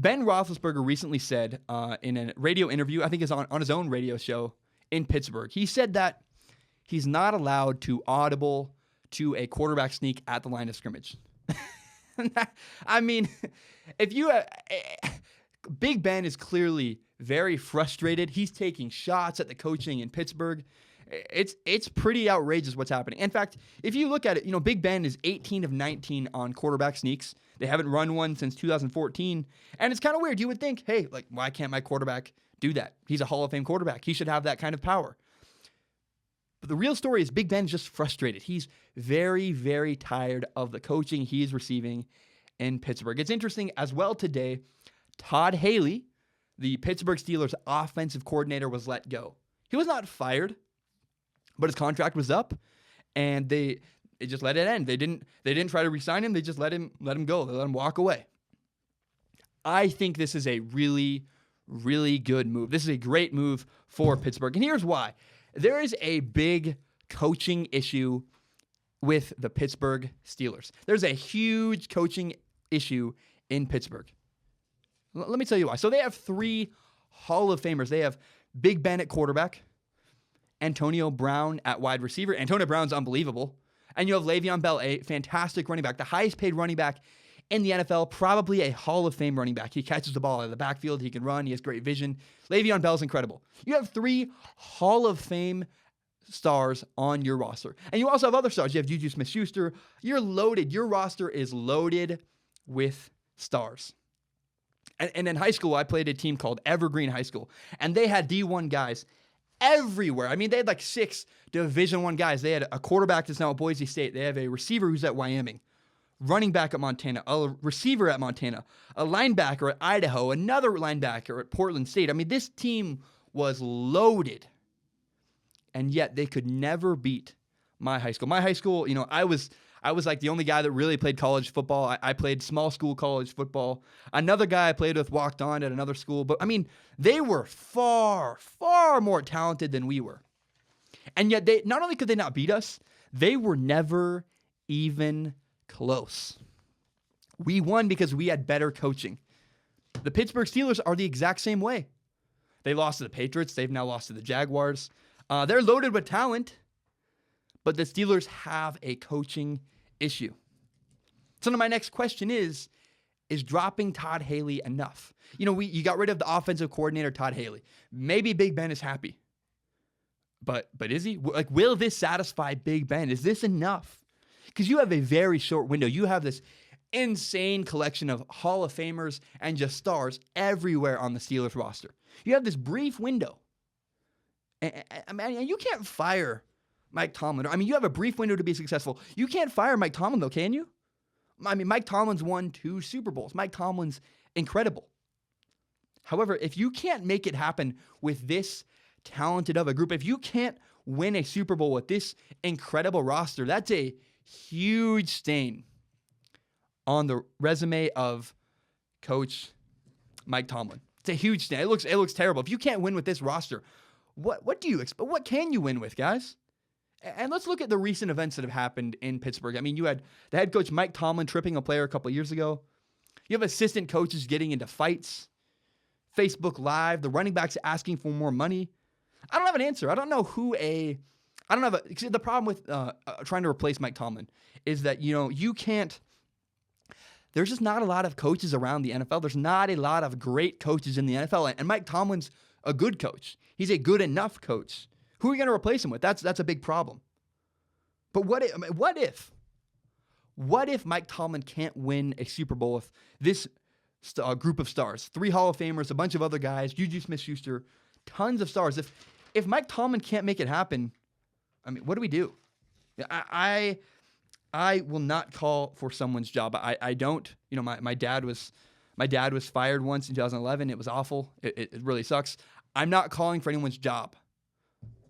Ben Roethlisberger recently said in a radio interview, I think it's on his own radio show in Pittsburgh, he said that he's not allowed to audible to a quarterback sneak at the line of scrimmage. I mean, if you Big Ben is clearly very frustrated. He's taking shots at the coaching in Pittsburgh. It's pretty outrageous what's happening. In fact, if you look at it, Big Ben is 18 of 19 on quarterback sneaks. They haven't run one since 2014. And it's kind of weird. You would think, hey, why can't my quarterback do that? He's a Hall of Fame quarterback. He should have that kind of power. But the real story is Big Ben's just frustrated. He's very, very tired of the coaching he's receiving in Pittsburgh. It's interesting as well today, Todd Haley, the Pittsburgh Steelers offensive coordinator, was let go. He was not fired, but his contract was up, and they just let it end. They didn't try to re-sign him. They just let him go. They let him walk away. I think this is a really, really good move. This is a great move for Pittsburgh, and here's why. There is a big coaching issue with the Pittsburgh Steelers. There's a huge coaching issue in Pittsburgh. Let me tell you why. So they have 3 Hall of Famers. They have Big Ben at quarterback, Antonio Brown at wide receiver. Antonio Brown's unbelievable. And you have Le'Veon Bell, a fantastic running back, the highest paid running back in the NFL, probably a Hall of Fame running back. He catches the ball out of the backfield. He can run. He has great vision. Le'Veon Bell's incredible. You have 3 Hall of Fame stars on your roster. And you also have other stars. You have Juju Smith-Schuster. You're loaded. Your roster is loaded with stars. And in high school, I played a team called Evergreen High School, and they had D1 guys everywhere. I mean, they had 6 Division I guys. They had a quarterback that's now at Boise State. They have a receiver who's at Wyoming, running back at Montana, a receiver at Montana, a linebacker at Idaho, another linebacker at Portland State. I mean, this team was loaded, and yet they could never beat my high school. My high school, I was like the only guy that really played college football. I played small school college football. Another guy I played with walked on at another school. But, I mean, they were far, far more talented than we were. And yet, not only could they not beat us, they were never even close. We won because we had better coaching. The Pittsburgh Steelers are the exact same way. They lost to the Patriots. They've now lost to the Jaguars. They're loaded with talent. But the Steelers have a coaching issue. So now my next question is dropping Todd Haley enough? You got rid of the offensive coordinator, Todd Haley. Maybe Big Ben is happy. But is he? Will this satisfy Big Ben? Is this enough? Because you have a very short window. You have this insane collection of Hall of Famers and just stars everywhere on the Steelers roster. You have this brief window. And you can't fire Mike Tomlin. I mean, you have a brief window to be successful. You can't fire Mike Tomlin, though, can you? I mean, Mike Tomlin's won 2 Super Bowls. Mike Tomlin's incredible. However, if you can't make it happen with this talented of a group, if you can't win a Super Bowl with this incredible roster, that's a huge stain on the resume of Coach Mike Tomlin. It's a huge stain. It looks terrible. If you can't win with this roster, what do you expect? What can you win with, guys? And let's look at the recent events that have happened in Pittsburgh. I mean, you had the head coach Mike Tomlin tripping a player a couple of years ago. You have assistant coaches getting into fights. Facebook Live, the running backs asking for more money. I don't have an answer. I don't know the problem with trying to replace Mike Tomlin is that, you can't. There's just not a lot of coaches around the NFL. There's not a lot of great coaches in the NFL. And Mike Tomlin's a good coach. He's a good enough coach. Who are you going to replace him with? That's a big problem. But what if Mike Tomlin can't win a Super Bowl with this group of stars? 3 Hall of Famers, a bunch of other guys, Juju Smith-Schuster, tons of stars. If Mike Tomlin can't make it happen, I mean, what do we do? I will not call for someone's job. I don't. My dad was fired once in 2011. It was awful. It really sucks. I'm not calling for anyone's job.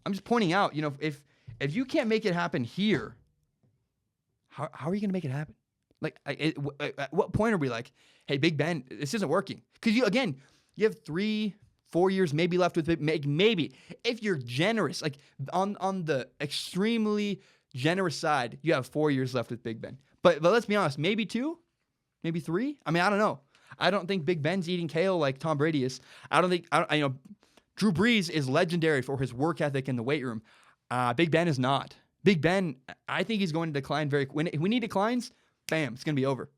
I'm just pointing out, if you can't make it happen here, how are you going to make it happen? At what point are we like, hey, Big Ben, this isn't working? Because you have 3-4 years maybe left with it. Maybe if you're generous, on the extremely generous side, you have 4 years left with Big Ben. But let's be honest, maybe 2, maybe 3. I mean, I don't know. I don't think Big Ben's eating kale like Tom Brady is. Drew Brees is legendary for his work ethic in the weight room. Big Ben is not. Big Ben, I think he's going to decline when he declines, bam, it's going to be over.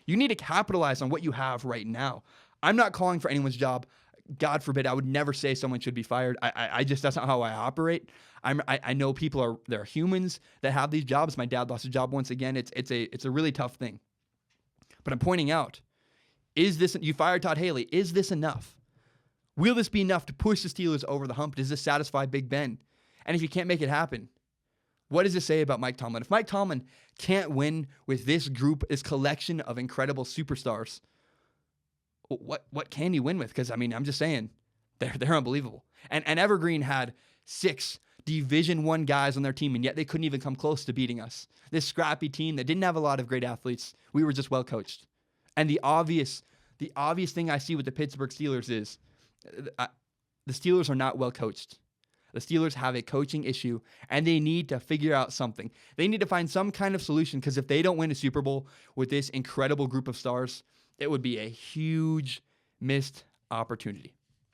You need to capitalize on what you have right now. I'm not calling for anyone's job. God forbid, I would never say someone should be fired. I just, that's not how I operate. I know there are humans that have these jobs. My dad lost a job once again. It's a really tough thing. But I'm pointing out, you fired Todd Haley. Is this enough? Will this be enough to push the Steelers over the hump? Does this satisfy Big Ben? And if you can't make it happen, what does it say about Mike Tomlin? If Mike Tomlin can't win with this group, this collection of incredible superstars, what can he win with? Because, I'm just saying, they're unbelievable. And Evergreen had 6 Division I guys on their team, and yet they couldn't even come close to beating us. This scrappy team that didn't have a lot of great athletes, we were just well coached. And the obvious thing I see with the Pittsburgh Steelers is the Steelers are not well coached. The Steelers have a coaching issue, and they need to figure out something. They need to find some kind of solution, because if they don't win a Super Bowl with this incredible group of stars, it would be a huge missed opportunity.